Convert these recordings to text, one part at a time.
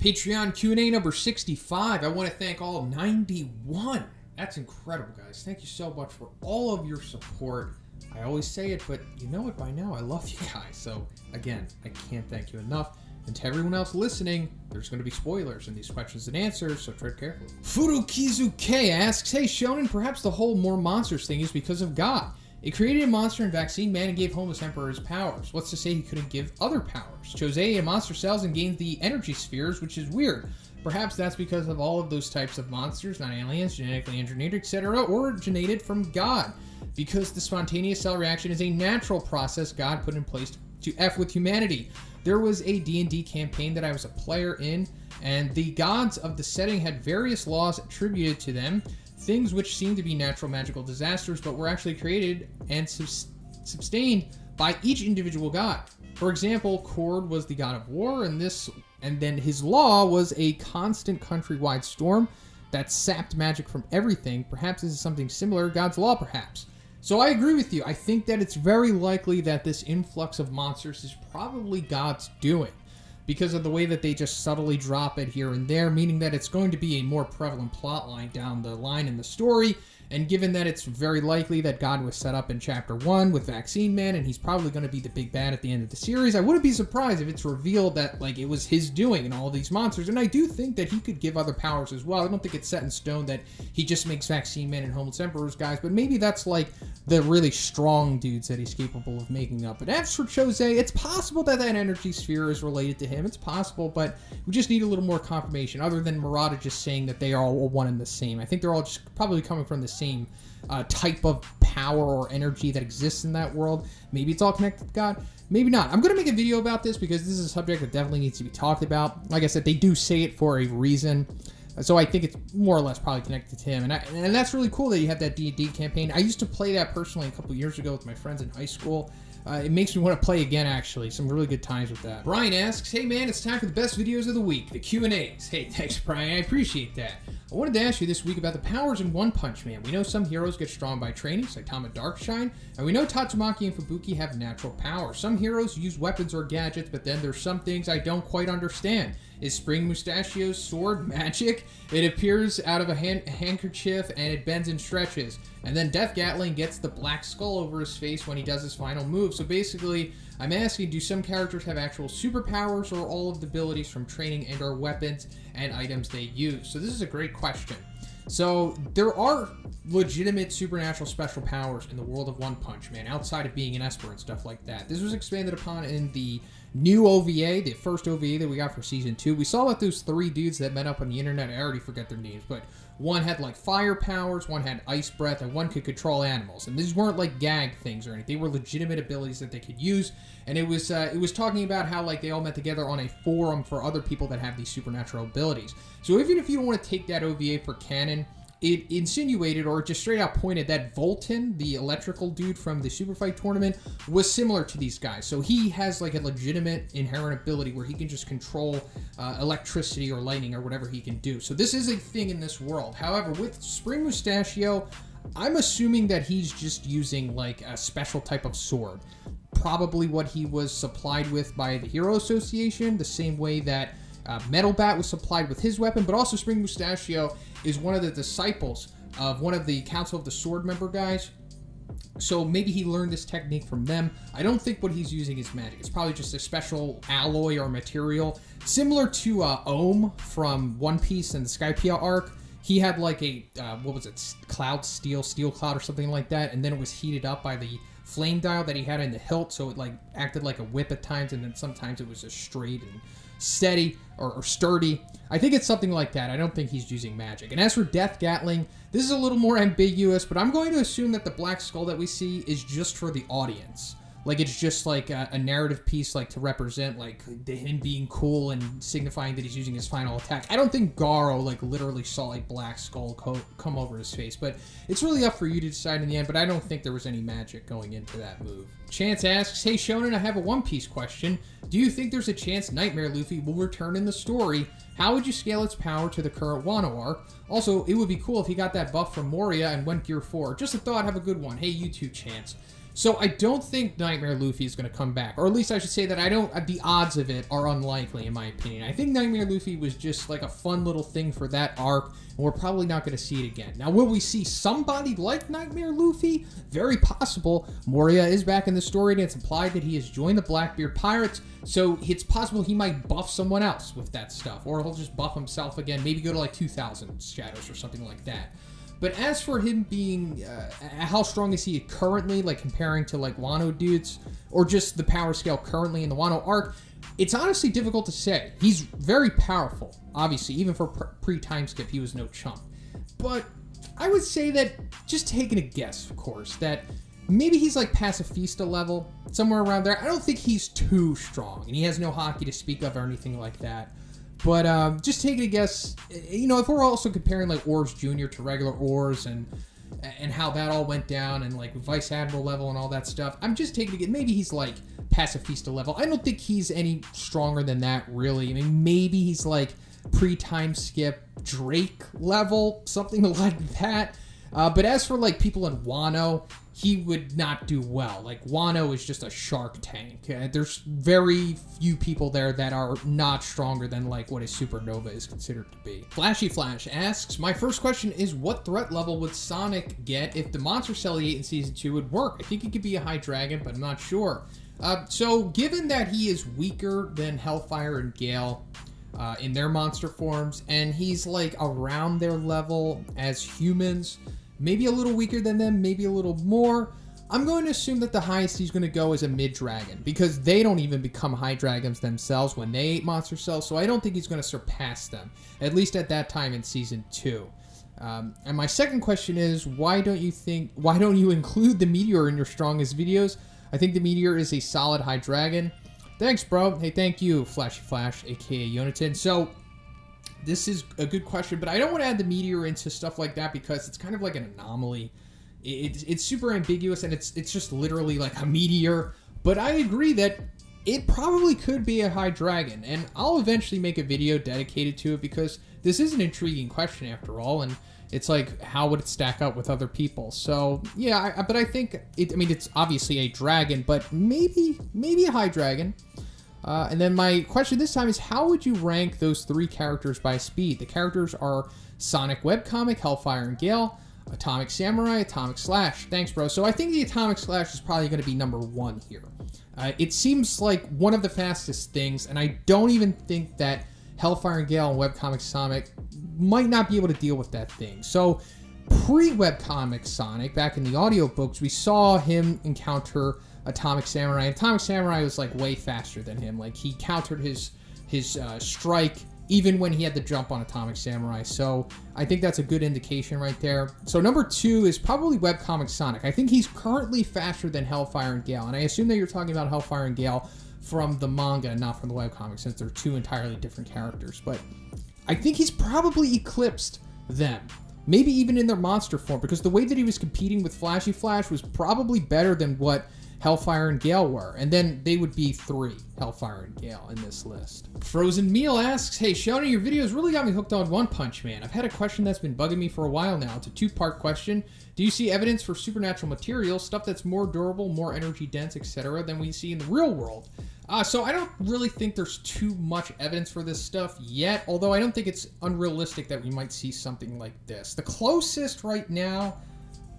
Patreon Q&A number 65. I want to thank all 91. That's incredible, guys. Thank you so much for all of your support. I always say it, but you know it by now. I love you guys. So, again, I can't thank you enough. And to everyone else listening, there's going to be spoilers in these questions and answers, so tread carefully. Furukizu K asks, hey, Shonen, perhaps the whole more monsters thing is because of God. It created a monster in Vaccine Man and gave Homeless Emperor his powers. What's to say he couldn't give other powers? Jospeh, a monster cells and gains the energy spheres, which is weird. Perhaps that's because of all of those types of monsters, not aliens, genetically engineered, etc., originated from God. Because the spontaneous cell reaction is a natural process God put in place to F with humanity. There was a D&D campaign that I was a player in, and the gods of the setting had various laws attributed to them, things which seemed to be natural magical disasters, but were actually created and sustained by each individual god. For example, Cord was the god of war, and then his law was a constant countrywide storm that sapped magic from everything. Perhaps this is something similar, God's law, perhaps. So I agree with you. I think that it's very likely that this influx of monsters is probably God's doing, because of the way that they just subtly drop it here and there, meaning that it's going to be a more prevalent plot line down the line in the story. And given that it's very likely that God was set up in Chapter 1 with Vaccine Man, and he's probably going to be the big bad at the end of the series, I wouldn't be surprised if it's revealed that it was his doing and all of these monsters. And I do think that he could give other powers as well. I don't think it's set in stone that he just makes Vaccine Man and Homeless Emperor's guys, but maybe that's the really strong dudes that he's capable of making up. But as for Jospeh, it's possible that energy sphere is related to him. It's possible, but we just need a little more confirmation, other than Murata just saying that they are all one and the same. I think they're all just probably coming from the same type of power or energy that exists in that world. Maybe it's all connected to God, maybe not. I'm going to make a video about this because this is a subject that definitely needs to be talked about. Like I said, they do say it for a reason, so I think it's more or less probably connected to him. And that's really cool that you have that D&D campaign. I used to play that personally a couple years ago with my friends in high school. It makes me want to play again, actually. Some really good times with that. Bryan asks, hey man, it's time for the best videos of the week, the Q&As. Hey, thanks Bryan, I appreciate that. I wanted to ask you this week about the powers in One Punch Man. We know some heroes get strong by training, Saitama Darkshine, and we know Tatsumaki and Fubuki have natural powers. Some heroes use weapons or gadgets, but then there's some things I don't quite understand. Is Spring Mustachio's sword magic? It appears out of a handkerchief and it bends and stretches. And then Death Gatling gets the black skull over his face when he does his final move. So basically, I'm asking, do some characters have actual superpowers or all of the abilities from training and or weapons and items they use? So this is a great question. So there are legitimate supernatural special powers in the world of One Punch Man, outside of being an Esper and stuff like that. This was expanded upon in the new OVA, the first OVA that we got for Season 2. We saw that those three dudes that met up on the internet, I already forget their names, but one had fire powers, one had ice breath, and one could control animals. And these weren't gag things or anything. They were legitimate abilities that they could use. And it was talking about how they all met together on a forum for other people that have these supernatural abilities. So even if you don't want to take that OVA for canon, it insinuated or just straight out pointed that Volton, the electrical dude from the Super Fight tournament, was similar to these guys. So he has a legitimate inherent ability where he can just control electricity or lightning or whatever he can do. So this is a thing in this world. However, with Spring Mustachio, I'm assuming that he's just using a special type of sword. Probably what he was supplied with by the Hero Association, the same way that Metal Bat was supplied with his weapon, but also Spring Mustachio is one of the disciples of one of the Council of the Sword member guys. So maybe he learned this technique from them. I don't think what he's using is magic. It's probably just a special alloy or material. Similar to Ohm from One Piece and the Skypiea arc. He had Cloud Steel Cloud or something like that, and then it was heated up by the flame dial that he had in the hilt, so it acted like a whip at times, and then sometimes it was just straight and steady or sturdy. I think it's something like that. I don't think he's using magic. And as for Death Gatling, this is a little more ambiguous, but I'm going to assume that the black skull that we see is just for the audience. It's just a narrative piece to represent him being cool and signifying that he's using his final attack. I don't think Garo literally saw a black skull come over his face, but it's really up for you to decide in the end, but I don't think there was any magic going into that move. Chance asks, hey Shonen, I have a One Piece question. Do you think there's a chance Nightmare Luffy will return in the story? How would you scale its power to the current Wano arc? Also, it would be cool if he got that buff from Moria and went Gear 4. Just a thought, have a good one. Hey, you too, Chance. So I don't think Nightmare Luffy is going to come back, or at least I should say that I don't. The odds of it are unlikely, in my opinion. I think Nightmare Luffy was just like a fun little thing for that arc, and we're probably not going to see it again. Now, will we see somebody like Nightmare Luffy? Very possible. Moria is back in the story, and it's implied that he has joined the Blackbeard Pirates, so it's possible he might buff someone else with that stuff, or he'll just buff himself again. Maybe go to like 2,000 shadows or something like that. But as for him being, how strong is he currently, like comparing to like Wano dudes, or just the power scale currently in the Wano arc, it's honestly difficult to say. He's very powerful, obviously, even for pre-time skip, he was no chump. But I would say that, just taking a guess, of course, that maybe he's like Pacifista level, somewhere around there. I don't think he's too strong, and he has no hockey to speak of or anything like that. But just taking a guess, you know, if we're also comparing like Oars Jr. to regular Oars and how that all went down and like Vice Admiral level and all that stuff, I'm just taking a guess. Maybe he's like Pacifista level. I don't think he's any stronger than that, really. I mean, maybe he's like pre-time skip Drake level, something like that. But as for like people in Wano, he would not do well. Like, Wano is just a shark tank. There's very few people there that are not stronger than like what a supernova is considered to be. Flashy Flash asks, my first question is, what threat level would Sonic get if the Monster Cell he ate in Season 2 would work? I think he could be a high dragon, but I'm not sure. So given that he is weaker than Hellfire and Gale in their monster forms, and he's like around their level as humans, maybe a little weaker than them, maybe a little more, I'm going to assume that the highest he's going to go is a mid-dragon, because they don't even become high dragons themselves when they ate monster cells, so I don't think he's going to surpass them, at least at that time in Season 2. And my second question is, why don't you include the Meteor in your strongest videos? I think the Meteor is a solid high dragon. Thanks, bro. Hey, thank you, Flashy Flash, aka Yonatan. So, this is a good question, but I don't want to add the Meteor into stuff like that because it's kind of like an anomaly. It's super ambiguous, and it's just literally like a meteor. But I agree that it probably could be a high dragon, and I'll eventually make a video dedicated to it because this is an intriguing question after all, and it's like, how would it stack up with other people? So yeah, but I think it's obviously a dragon, but maybe a high dragon. And then my question this time is, how would you rank those three characters by speed? The characters are Sonic Webcomic, Hellfire and Gale, Atomic Samurai, Atomic Slash. Thanks, bro. So I think the Atomic Slash is probably going to be number 1 here. It seems like one of the fastest things, and I don't even think that Hellfire and Gale and Webcomic Sonic might not be able to deal with that thing. So pre-Webcomic Sonic, back in the audiobooks, we saw him encounter Atomic Samurai. Atomic Samurai was like way faster than him. Like, he countered his strike even when he had the jump on Atomic Samurai. So I think that's a good indication right there. So number 2 is probably Webcomic Sonic. I think he's currently faster than Hellfire and Gale, and I assume that you're talking about Hellfire and Gale from the manga and not from the webcomic, since they're two entirely different characters. But I think he's probably eclipsed them, maybe even in their monster form, because the way that he was competing with Flashy Flash was probably better than what Hellfire and Gale were, and then they would be 3, Hellfire and Gale, in this list. Frozen Meal asks, hey, Shawnee, your videos really got me hooked on One Punch Man. I've had a question that's been bugging me for a while now. It's a 2-part question. Do you see evidence for supernatural materials, stuff that's more durable, more energy dense, etc., than we see in the real world? So I don't really think there's too much evidence for this stuff yet, although I don't think it's unrealistic that we might see something like this. The closest right now,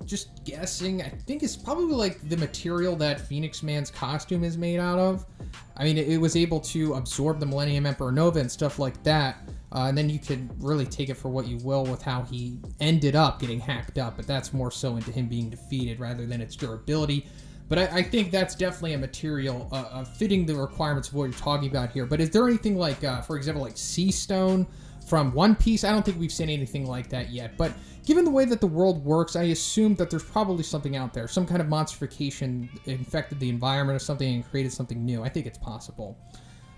just guessing, I think it's probably like the material that Phoenix Man's costume is made out of. I mean, it was able to absorb the Millennium Emperor Nova and stuff like that, and then you could really take it for what you will with how he ended up getting hacked up, but that's more so into him being defeated rather than its durability. But I think that's definitely a material fitting the requirements of what you're talking about here. But is there anything like, for example, like Sea Stone from One Piece? I don't think we've seen anything like that yet. But given the way that the world works, I assume that there's probably something out there. Some kind of monstrification infected the environment or something and created something new. I think it's possible.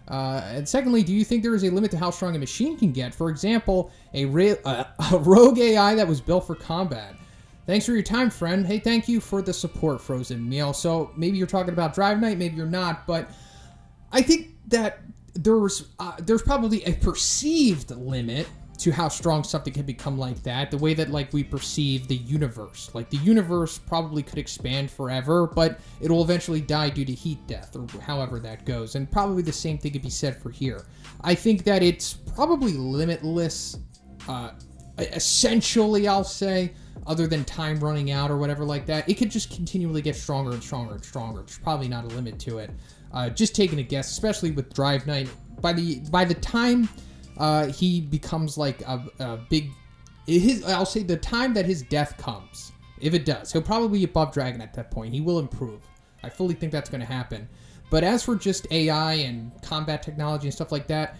And secondly, do you think there is a limit to how strong a machine can get? For example, a rogue AI that was built for combat. Thanks for your time, friend. Hey, thank you for the support, Frozen Meal. So maybe you're talking about Drive Night, maybe you're not, but I think that there's probably a perceived limit to how strong something can become like that. The way that like we perceive the universe. Like the universe probably could expand forever, but it'll eventually die due to heat death, or however that goes. And probably the same thing could be said for here. I think that it's probably limitless, essentially, I'll say, other than time running out or whatever like that. It could just continually get stronger and stronger and stronger. There's probably not a limit to it. Just taking a guess, especially with Drive Knight, by the time he becomes like a big, I'll say the time that his death comes, if it does, he'll probably be above Dragon at that point. He will improve. I fully think that's going to happen. But as for just AI and combat technology and stuff like that,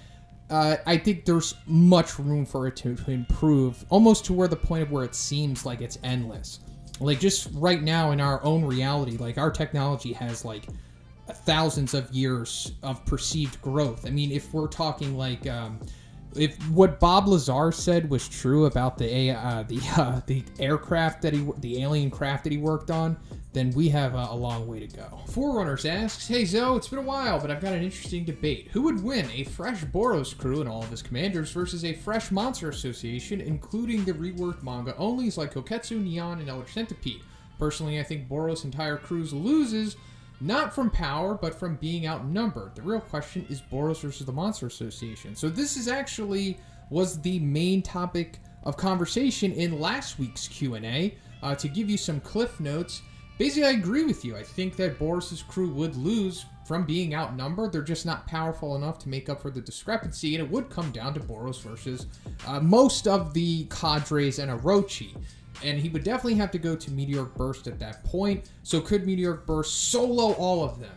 I think there's much room for it to improve, almost to where the point of where it seems like it's endless. Like just right now in our own reality, like our technology has like thousands of years of perceived growth. I mean, if we're talking like, if what Bob Lazar said was true about the aircraft the alien craft that he worked on, then we have a long way to go. Forerunners asks, hey Zoe, it's been a while, but I've got an interesting debate. Who would win, a fresh Boros crew and all of his commanders versus a fresh Monster Association, including the reworked manga onlys like Koketsu, Neon, and Eldritch Centipede? Personally, I think Boros' entire crew loses, not from power, but from being outnumbered. The real question is Boros versus the Monster Association. So this is actually was the main topic of conversation in last week's Q&A. To give you some cliff notes, basically I agree with you. I think that Boros' crew would lose from being outnumbered. They're just not powerful enough to make up for the discrepancy, and it would come down to Boros versus most of the cadres and Orochi. And he would definitely have to go to Meteoric Burst at that point. So could Meteoric Burst solo all of them?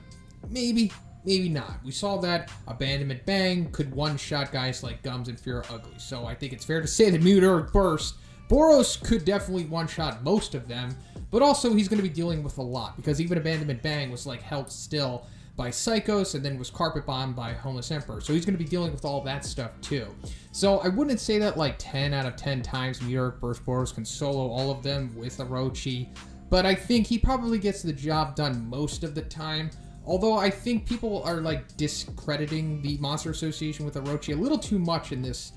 Maybe, maybe not. We saw that Abandonment Bang could one-shot guys like Gums and Fear Ugly. So I think it's fair to say that Meteoric Burst, Boros could definitely one-shot most of them. But also he's going to be dealing with a lot, because even Abandonment Bang was like held still by Psychos and then was carpet bombed by Homeless Emperor. So he's going to be dealing with all that stuff too. So I wouldn't say that like 10 out of 10 times Meteoric Burst Boros can solo all of them with Orochi, but I think he probably gets the job done most of the time. Although I think people are like discrediting the Monster Association with Orochi a little too much in this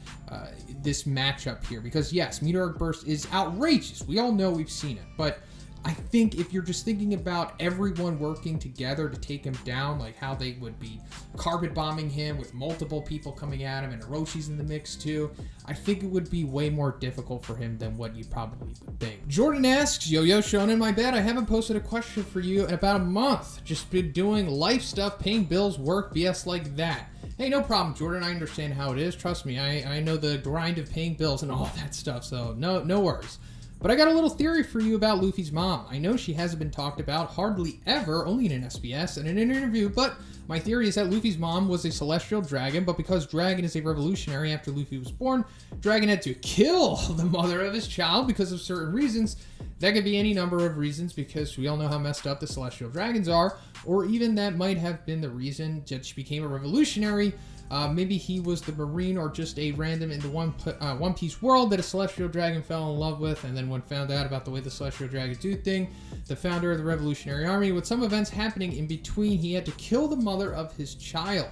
this matchup here, because yes, Meteoric Burst is outrageous. We all know, we've seen it, but I think if you're just thinking about everyone working together to take him down, like how they would be carpet bombing him with multiple people coming at him and Orochi's in the mix too, I think it would be way more difficult for him than what you probably would think. Jordan asks, Yo-Yo Shonen, my bad, I haven't posted a question for you in about a month. Just been doing life stuff, paying bills, work, BS like that. Hey, no problem, Jordan. I understand how it is. Trust me, I know the grind of paying bills and all that stuff, so no worries. But I got a little theory for you about Luffy's mom. I know she hasn't been talked about hardly ever, only in an SBS and in an interview, but my theory is that Luffy's mom was a celestial dragon, but because Dragon is a revolutionary after Luffy was born, Dragon had to kill the mother of his child because of certain reasons. That could be any number of reasons, because we all know how messed up the celestial dragons are, or even that might have been the reason that she became a revolutionary. Maybe he was the Marine, or just a random in the One Piece world that a Celestial Dragon fell in love with, and then when found out about the way the Celestial Dragons do things, the founder of the Revolutionary Army, with some events happening in between, he had to kill the mother of his child.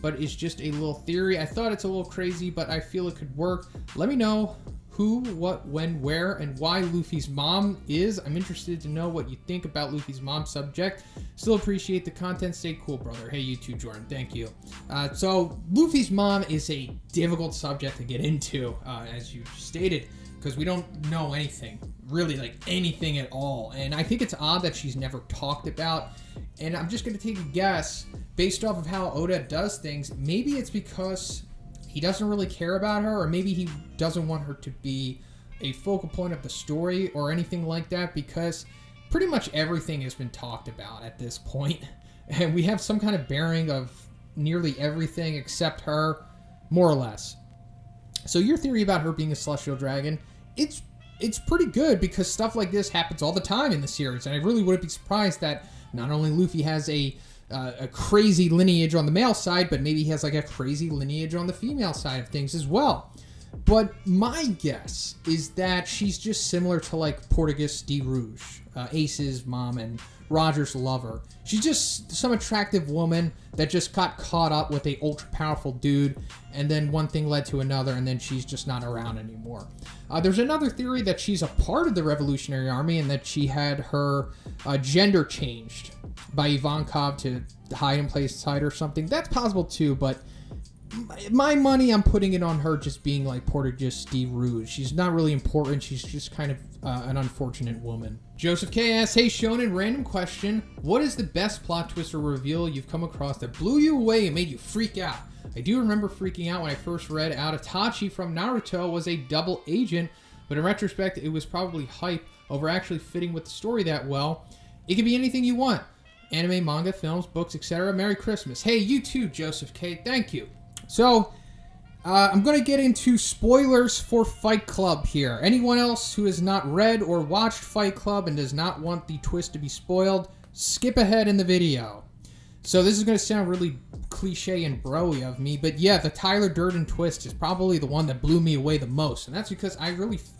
But it's just a little theory. I thought it's a little crazy, but I feel it could work. Let me know who, what, when, where, and why Luffy's mom is. I'm interested to know what you think about Luffy's mom subject. Still appreciate the content. Stay cool, brother. Hey, you too, Jordan. Thank you. So Luffy's mom is a difficult subject to get into, as you stated, because we don't know anything, really, like anything at all. And I think it's odd that she's never talked about. And I'm just going to take a guess, based off of how Oda does things. Maybe it's because he doesn't really care about her, or maybe he doesn't want her to be a focal point of the story or anything like that, because pretty much everything has been talked about at this point, and we have some kind of bearing of nearly everything except her, more or less. So your theory about her being a celestial dragon, it's pretty good, because stuff like this happens all the time in the series, and I really wouldn't be surprised that not only Luffy has a crazy lineage on the male side, but maybe he has like a crazy lineage on the female side of things as well. But my guess is that she's just similar to like Portegus de Rouge, Ace's mom and Roger's lover. She's just some attractive woman that just got caught up with a ultra powerful dude, and then one thing led to another, and then she's just not around anymore. There's another theory that she's a part of the Revolutionary Army and that she had her gender changed by Ivankov to hide in plain sight or something. That's possible too, but my money, I'm putting it on her just being like Portegus de Rouge. She's not really important. She's just kind of an unfortunate woman. Jospeh K asks, hey Shonen, random question. What is the best plot twist or reveal you've come across that blew you away and made you freak out? I do remember freaking out when I first read out Itachi from Naruto was a double agent, but in retrospect, it was probably hype over actually fitting with the story that well. It could be anything you want. Anime, manga, films, books, etc. Merry Christmas. Hey, you too, Jospeh K. Thank you. So, I'm going to get into spoilers for Fight Club here. Anyone else who has not read or watched Fight Club and does not want the twist to be spoiled, skip ahead in the video. So this is going to sound really cliche and bro-y of me, but yeah, the Tyler Durden twist is probably the one that blew me away the most. And that's because I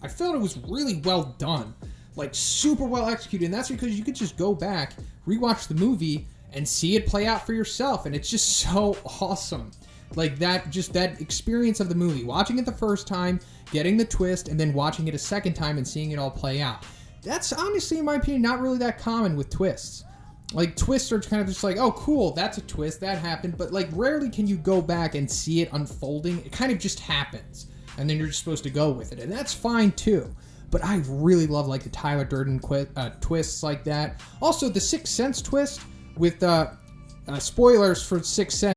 felt it was really well done. Like, super well executed. And that's because you could just go back, rewatch the movie, and see it play out for yourself. And it's just so awesome. Like, that experience of the movie. Watching it the first time, getting the twist, and then watching it a second time and seeing it all play out. That's honestly, in my opinion, not really that common with twists. Like, twists are kind of just like, oh, cool, that's a twist, that happened. But, like, rarely can you go back and see it unfolding. It kind of just happens. And then you're just supposed to go with it. And that's fine, too. But I really love, like, the Tyler Durden twists like that. Also, the Sixth Sense twist with spoilers for Sixth Sense.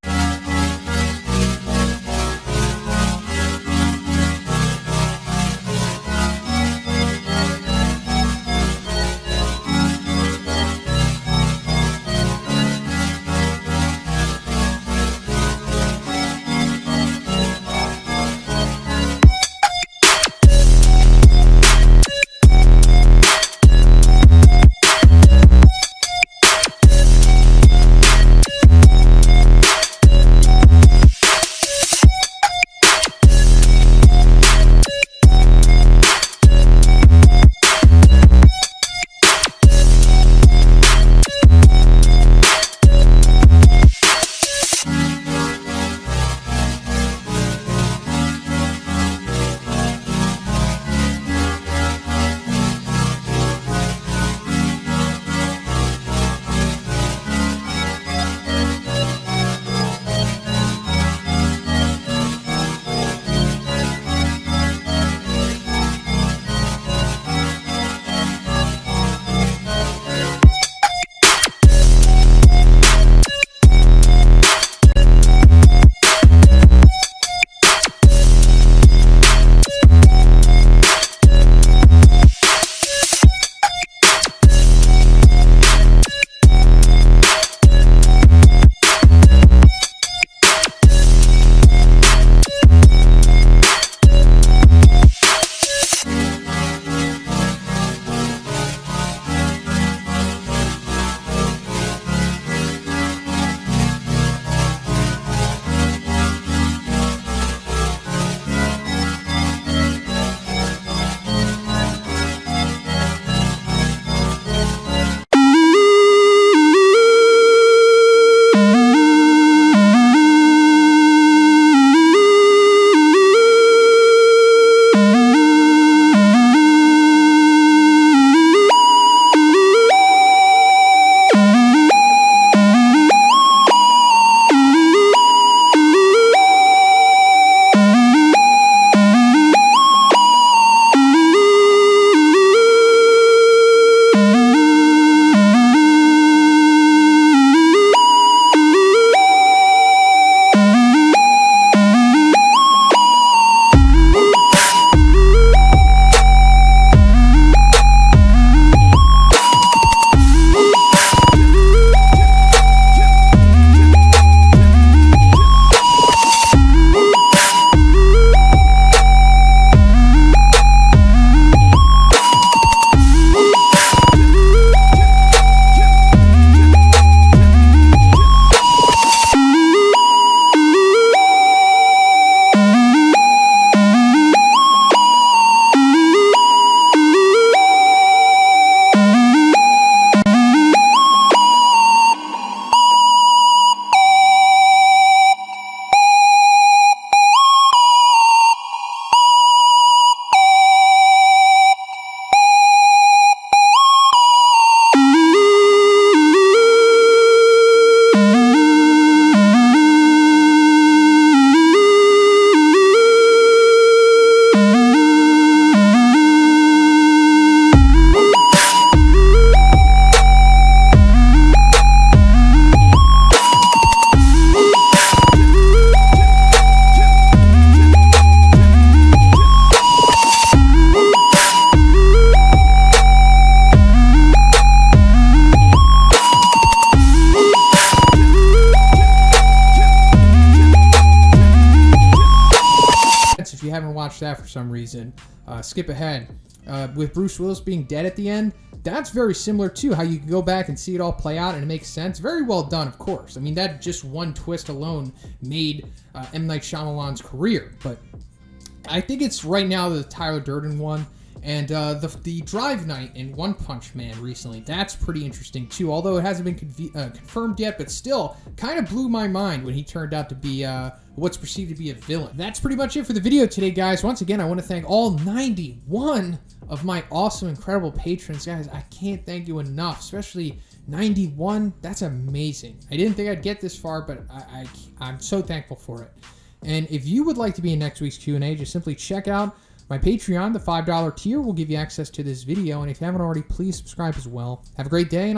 If you haven't watched that for some reason, skip ahead. With Bruce Willis being dead at the end, that's very similar to how you can go back and see it all play out and it makes sense. Very well done, of course. I mean, that just one twist alone made M. Night Shyamalan's career. But I think it's right now the Tyler Durden one. And the Drive Night in One Punch Man recently, that's pretty interesting too. Although it hasn't been confirmed yet, but still kind of blew my mind when he turned out to be what's perceived to be a villain. That's pretty much it for the video today, guys. Once again, I want to thank all 91 of my awesome, incredible patrons. Guys, I can't thank you enough, especially 91. That's amazing. I didn't think I'd get this far, but I'm so thankful for it. And if you would like to be in next week's Q&A, just simply check out my Patreon. The $5 tier will give you access to this video. And if you haven't already, please subscribe as well. Have a great day.